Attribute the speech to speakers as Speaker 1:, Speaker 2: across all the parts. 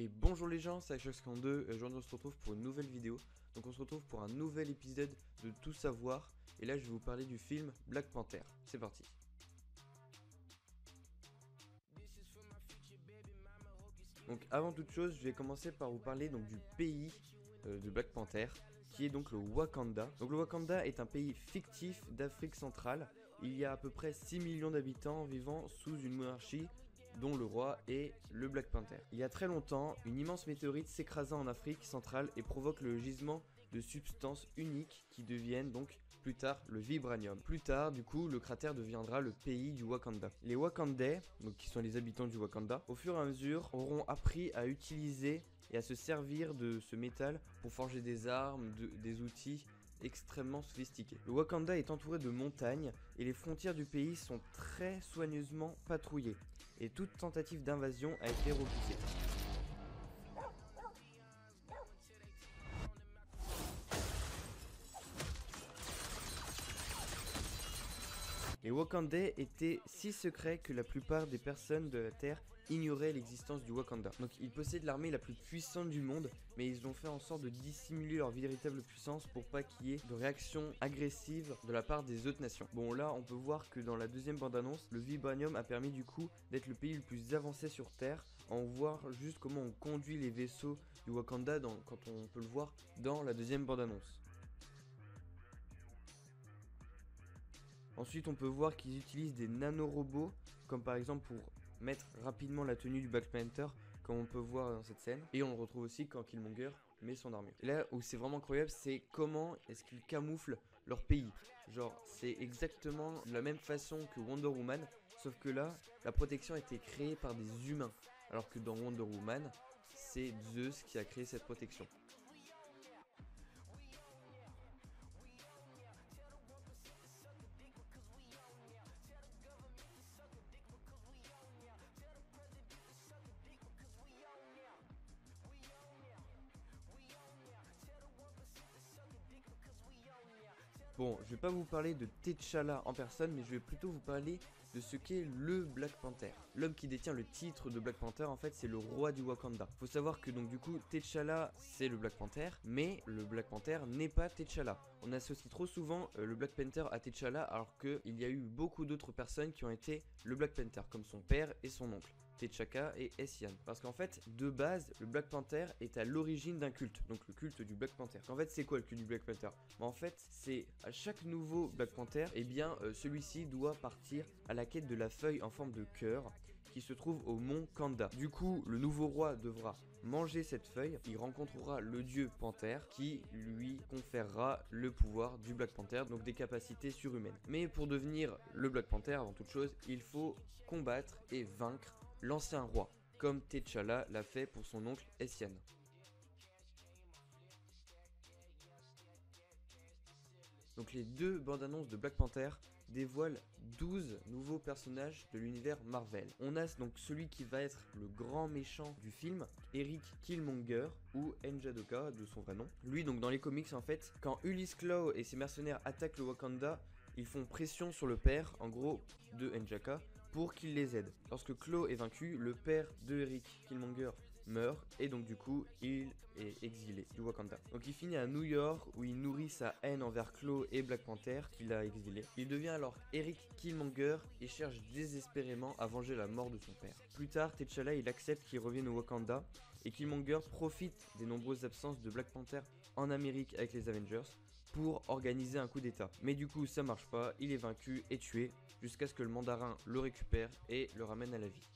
Speaker 1: Et bonjour les gens, c'est Akshax52 et aujourd'hui on se retrouve pour une nouvelle vidéo. Donc on se retrouve pour un nouvel épisode de Tout Savoir. Et là je vais vous parler du film Black Panther. C'est parti. Donc avant toute chose, je vais commencer par vous parler donc du pays de Black Panther, qui est donc le Wakanda. Donc le Wakanda est un pays fictif d'Afrique centrale. Il y a à peu près 6 millions d'habitants vivant sous une monarchie dont le roi est le Black Panther. Il y a très longtemps, une immense météorite s'écrasa en Afrique centrale et provoque le gisement de substances uniques qui deviennent donc plus tard le vibranium. Plus tard, du coup, le cratère deviendra le pays du Wakanda. Les Wakandais, donc qui sont les habitants du Wakanda, au fur et à mesure auront appris à utiliser et à se servir de ce métal pour forger des armes, des outils extrêmement sophistiqués. Le Wakanda est entouré de montagnes et les frontières du pays sont très soigneusement patrouillées et toute tentative d'invasion a été repoussée. Les Wakandais étaient si secrets que la plupart des personnes de la Terre ignoraient l'existence du Wakanda. Donc ils possèdent l'armée la plus puissante du monde, mais ils ont fait en sorte de dissimuler leur véritable puissance pour pas qu'il y ait de réaction agressive de la part des autres nations. Bon là on peut voir que dans la deuxième bande-annonce, le vibranium a permis du coup d'être le pays le plus avancé sur Terre, en voir juste comment on conduit les vaisseaux du Wakanda quand on peut le voir dans la deuxième bande-annonce. Ensuite, on peut voir qu'ils utilisent des nanorobots, comme par exemple pour mettre rapidement la tenue du Black Panther, comme on peut voir dans cette scène. Et on le retrouve aussi quand Killmonger met son armure. Et là où c'est vraiment incroyable, c'est comment est-ce qu'ils camouflent leur pays. Genre, c'est exactement de la même façon que Wonder Woman, sauf que là, la protection a été créée par des humains. Alors que dans Wonder Woman, c'est Zeus qui a créé cette protection. Bon, je vais pas vous parler de T'Challa en personne, mais je vais plutôt vous parler de ce qu'est le Black Panther. L'homme qui détient le titre de Black Panther, en fait, c'est le roi du Wakanda. Faut savoir que donc du coup, T'Challa, c'est le Black Panther, mais le Black Panther n'est pas T'Challa. On associe trop souvent le Black Panther à T'Challa, alors qu'il y a eu beaucoup d'autres personnes qui ont été le Black Panther, comme son père et son oncle. T'Chaka et Essian. Parce qu'en fait, de base, le Black Panther est à l'origine d'un culte, donc le culte du Black Panther. En fait, c'est quoi le culte du Black Panther? En fait, c'est à chaque nouveau Black Panther, eh bien, celui-ci doit partir à la quête de la feuille en forme de cœur qui se trouve au mont Kanda. Du coup, le nouveau roi devra manger cette feuille, il rencontrera le dieu Panthère qui lui conférera le pouvoir du Black Panther, donc des capacités surhumaines. Mais pour devenir le Black Panther, avant toute chose, il faut combattre et vaincre l'ancien roi, comme T'Challa l'a fait pour son oncle Essian. Donc les deux bandes annonces de Black Panther dévoilent 12 nouveaux personnages de l'univers Marvel. On a donc celui qui va être le grand méchant du film, Eric Killmonger, ou N'Jadaka de son vrai nom. Lui donc dans les comics en fait, quand Ulysse Klaue et ses mercenaires attaquent le Wakanda, ils font pression sur le père, en gros, de N'Jadaka, pour qu'il les aide. Lorsque Klaue est vaincu, le père de Eric Killmonger meurt et donc du coup il est exilé du Wakanda. Donc il finit à New York où il nourrit sa haine envers Klaue et Black Panther qu'il a exilé. Il devient alors Eric Killmonger et cherche désespérément à venger la mort de son père. Plus tard, T'Challa il accepte qu'il revienne au Wakanda et Killmonger profite des nombreuses absences de Black Panther en Amérique avec les Avengers pour organiser un coup d'état. Mais du coup ça marche pas, il est vaincu et tué jusqu'à ce que le mandarin le récupère et le ramène à la vie.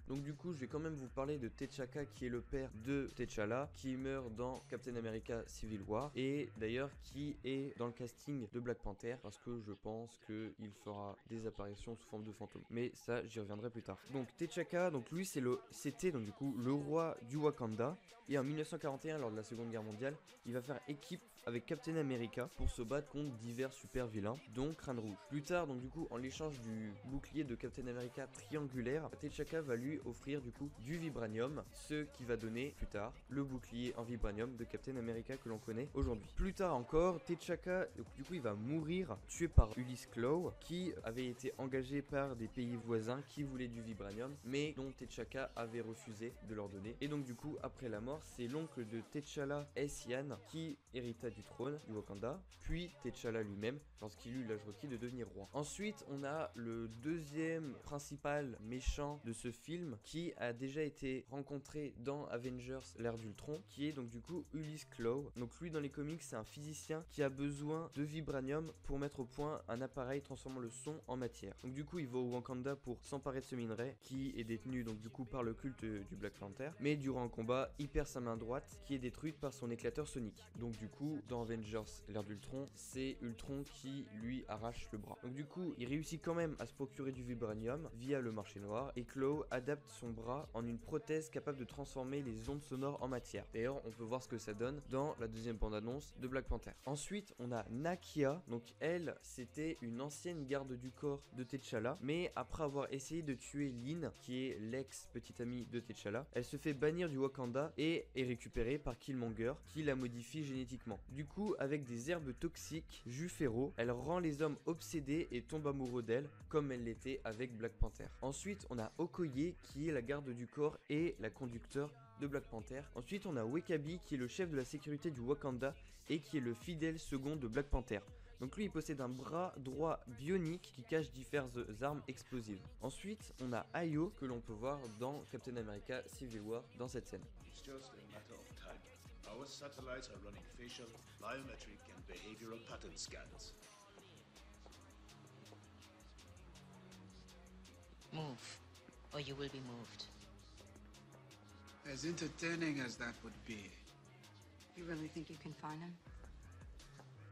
Speaker 1: Donc du coup, je vais quand même vous parler de T'Chaka qui est le père de T'Challa, qui meurt dans Captain America Civil War, et d'ailleurs qui est dans le casting de Black Panther, parce que je pense qu'il fera des apparitions sous forme de fantôme. Mais ça, j'y reviendrai plus tard. Donc T'Chaka, donc lui c'était donc du coup le roi du Wakanda, et en 1941, lors de la Seconde Guerre mondiale, il va faire équipe avec Captain America pour se battre contre divers super vilains, dont Crâne Rouge. Plus tard, donc du coup, en l'échange du bouclier de Captain America triangulaire, T'Chaka va lui offrir du coup du vibranium, ce qui va donner plus tard le bouclier en vibranium de Captain America que l'on connaît aujourd'hui. Plus tard encore, T'Chaka, du coup, il va mourir tué par Ulysse Klaue, qui avait été engagé par des pays voisins qui voulaient du vibranium, mais dont T'Chaka avait refusé de leur donner. Et donc du coup, après la mort, c'est l'oncle de T'Challa, Esian, qui hérita du trône du Wakanda, puis T'Challa lui-même, lorsqu'il eut l'âge requis de devenir roi. Ensuite, on a le deuxième principal méchant de ce film, qui a déjà été rencontré dans Avengers l'ère d'Ultron, qui est donc du coup Ulysse Klaue. Donc lui, dans les comics, c'est un physicien qui a besoin de vibranium pour mettre au point un appareil transformant le son en matière. Donc du coup, il va au Wakanda pour s'emparer de ce minerai, qui est détenu donc du coup par le culte du Black Panther, mais durant un combat, il perd sa main droite, qui est détruite par son éclateur sonique. Donc du coup, dans Avengers l'ère d'Ultron, c'est Ultron qui lui arrache le bras. Donc du coup, il réussit quand même à se procurer du vibranium via le marché noir, et Klaue adapte son bras en une prothèse capable de transformer les ondes sonores en matière. D'ailleurs, on peut voir ce que ça donne dans la deuxième bande-annonce de Black Panther. Ensuite, on a Nakia. Donc elle, c'était une ancienne garde du corps de T'Challa, mais après avoir essayé de tuer Lynn, qui est l'ex-petite amie de T'Challa, elle se fait bannir du Wakanda et est récupérée par Killmonger, qui la modifie génétiquement. Du coup, avec des herbes toxiques, Jufero, elle rend les hommes obsédés et tombe amoureux d'elle, comme elle l'était avec Black Panther. Ensuite, on a Okoye, qui est la garde du corps et la conducteur de Black Panther. Ensuite, on a Wekabi, qui est le chef de la sécurité du Wakanda et qui est le fidèle second de Black Panther. Donc lui, il possède un bras droit bionique qui cache diverses armes explosives. Ensuite, on a Ayo, que l'on peut voir dans Captain America Civil War dans cette scène.
Speaker 2: It's just a matter of time. Our satellites are running facial, biometric, and behavioral pattern scans.
Speaker 3: Move, or you will be moved.
Speaker 4: As entertaining as that would be.
Speaker 5: You really think you can find him?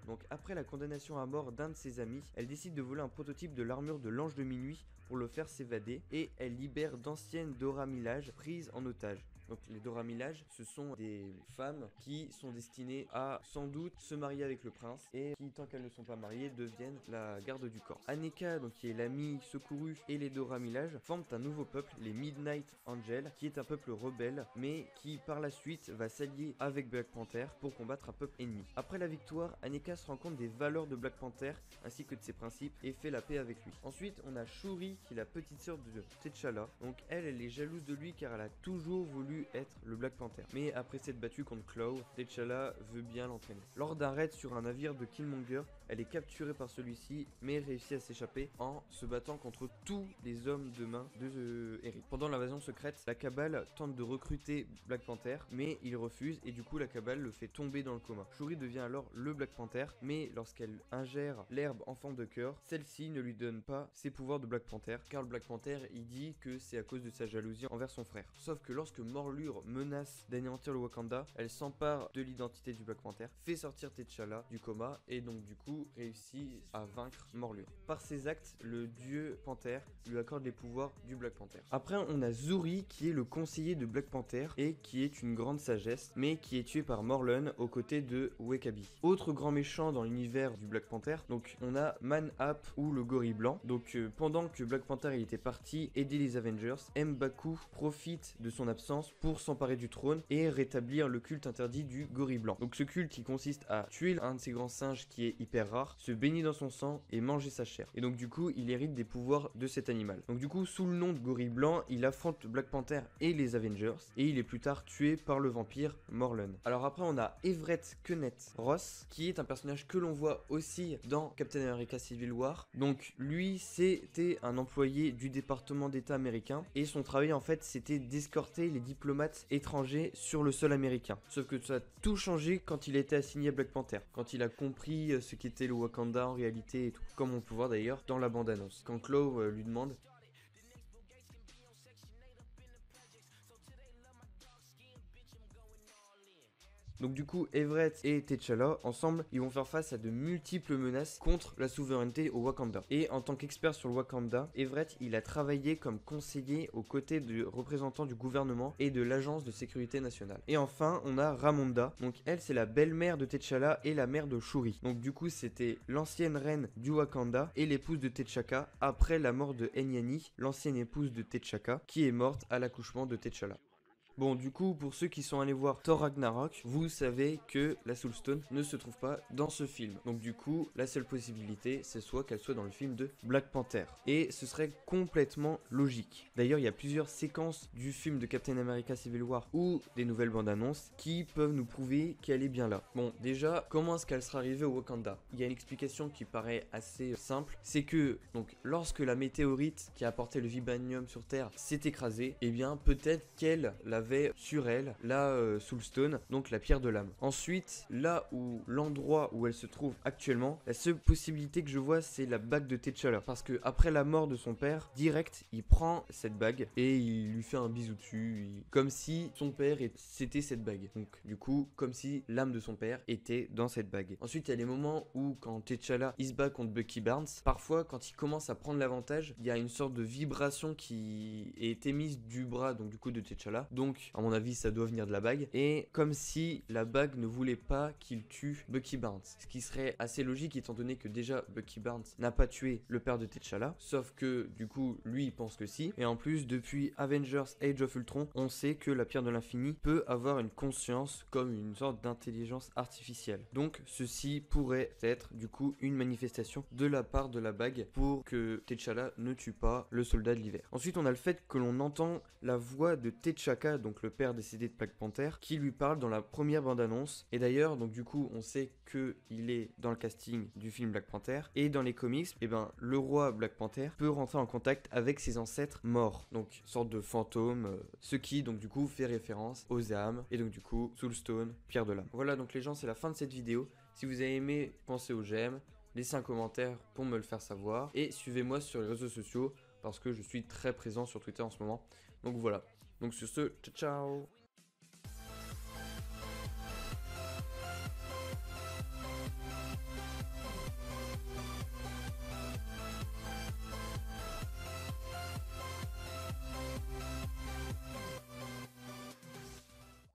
Speaker 1: Donc après la condamnation à mort d'un de ses amis, elle décide de voler un prototype de l'armure de l'Ange de Minuit pour le faire s'évader, et elle libère d'anciennes Dora Milaje prises en otage. Donc les Dora Milaje, ce sont des femmes qui sont destinées à sans doute se marier avec le prince et qui, tant qu'elles ne sont pas mariées, deviennent la garde du corps. Aneka, donc qui est l'amie secourue, et les Dora Milaje forment un nouveau peuple, les Midnight Angels, qui est un peuple rebelle, mais qui par la suite va s'allier avec Black Panther pour combattre un peuple ennemi. Après la victoire, Aneka se rend compte des valeurs de Black Panther ainsi que de ses principes et fait la paix avec lui. Ensuite, on a Shuri, qui est la petite sœur de T'Challa. Donc elle est jalouse de lui car elle a toujours voulu être le Black Panther. Mais après s'être battue contre Klaue, T'Challa veut bien l'entraîner. Lors d'un raid sur un navire de Killmonger, elle est capturée par celui-ci, mais réussit à s'échapper en se battant contre tous les hommes de main de Eric. Pendant l'invasion secrète, la Cabale tente de recruter Black Panther, mais il refuse et du coup la Cabale le fait tomber dans le coma. Shuri devient alors le Black Panther, mais lorsqu'elle ingère l'herbe en forme de cœur, celle-ci ne lui donne pas ses pouvoirs de Black Panther, car le Black Panther il dit que c'est à cause de sa jalousie envers son frère. Sauf que lorsque Morlur menace d'anéantir le Wakanda, elle s'empare de l'identité du Black Panther, fait sortir T'Challa du coma et donc du coup réussit à vaincre Morlur. Par ses actes, le dieu Panther lui accorde les pouvoirs du Black Panther. Après on a Zuri, qui est le conseiller de Black Panther et qui est une grande sagesse, mais qui est tué par Morlun aux côtés de Wekabi. Autre grand méchant dans l'univers du Black Panther, donc on a Man-Hap ou le gorille blanc. Donc pendant que Black Panther il était parti aider les Avengers, M'Baku profite de son absence pour s'emparer du trône et rétablir le culte interdit du gorille blanc. Donc ce culte qui consiste à tuer un de ces grands singes qui est hyper rare, se baigner dans son sang et manger sa chair. Et donc du coup il hérite des pouvoirs de cet animal. Donc du coup sous le nom de gorille blanc, il affronte Black Panther et les Avengers et il est plus tard tué par le vampire Morlun. Alors après on a Everett Kenneth Ross, qui est un personnage que l'on voit aussi dans Captain America Civil War. Donc lui c'était un employé du département d'État américain et son travail en fait c'était d'escorter les diplomates étrangers sur le sol américain. Sauf que ça a tout changé quand il a été assigné à Black Panther, quand il a compris ce qu'était le Wakanda en réalité et tout, comme on peut voir d'ailleurs dans la bande-annonce. Quand Klaue lui demande Donc du coup, Everett et T'Challa, ensemble, ils vont faire face à de multiples menaces contre la souveraineté au Wakanda. Et en tant qu'expert sur le Wakanda, Everett, il a travaillé comme conseiller aux côtés du représentant du gouvernement et de l'agence de sécurité nationale. Et enfin, on a Ramonda. Donc elle, c'est la belle-mère de T'Challa et la mère de Shuri. Donc du coup, c'était l'ancienne reine du Wakanda et l'épouse de T'Chaka après la mort de Enyani, l'ancienne épouse de T'Chaka, qui est morte à l'accouchement de T'Challa. Bon, du coup, pour ceux qui sont allés voir Thor Ragnarok, vous savez que la Soul Stone ne se trouve pas dans ce film. Donc du coup, la seule possibilité, c'est soit qu'elle soit dans le film de Black Panther. Et ce serait complètement logique. D'ailleurs, il y a plusieurs séquences du film de Captain America Civil War ou des nouvelles bandes annonces qui peuvent nous prouver qu'elle est bien là. Bon, déjà, comment est-ce qu'elle sera arrivée au Wakanda? Il y a une explication qui paraît assez simple. C'est que, donc, lorsque la météorite qui a apporté le vibranium sur Terre s'est écrasée, eh bien, peut-être qu'elle l'avait sur elle la Soulstone, donc la pierre de l'âme. Ensuite, là où l'endroit où elle se trouve actuellement, la seule possibilité que je vois, c'est la bague de T'Challa, parce que après la mort de son père, direct, il prend cette bague et il lui fait un bisou dessus, comme si son père c'était cette bague. Donc du coup, comme si l'âme de son père était dans cette bague. Ensuite, il y a les moments où quand T'Challa il se bat contre Bucky Barnes, parfois quand il commence à prendre l'avantage, il y a une sorte de vibration qui est émise du bras, donc du coup de T'Challa. Donc à mon avis, ça doit venir de la bague. Et comme si la bague ne voulait pas qu'il tue Bucky Barnes. Ce qui serait assez logique étant donné que déjà Bucky Barnes n'a pas tué le père de T'Challa. Sauf que du coup, lui il pense que si. Et en plus, depuis Avengers Age of Ultron, on sait que la pierre de l'infini peut avoir une conscience comme une sorte d'intelligence artificielle. Donc ceci pourrait être du coup une manifestation de la part de la bague pour que T'Challa ne tue pas le soldat de l'hiver. Ensuite, on a le fait que l'on entend la voix de T'Chaka, donc le père décédé de Black Panther, qui lui parle dans la première bande-annonce. Et d'ailleurs, donc du coup, on sait qu'il est dans le casting du film Black Panther. Et dans les comics, eh ben, le roi Black Panther peut rentrer en contact avec ses ancêtres morts. Donc, sorte de fantôme, ce qui, donc du coup, fait référence aux âmes. Et donc du coup, Soulstone, pierre de l'âme. Voilà, donc les gens, c'est la fin de cette vidéo. Si vous avez aimé, pensez au j'aime. Laissez un commentaire pour me le faire savoir. Et suivez-moi sur les réseaux sociaux parce que je suis très présent sur Twitter en ce moment. Donc voilà. Donc sur ce, ciao ciao.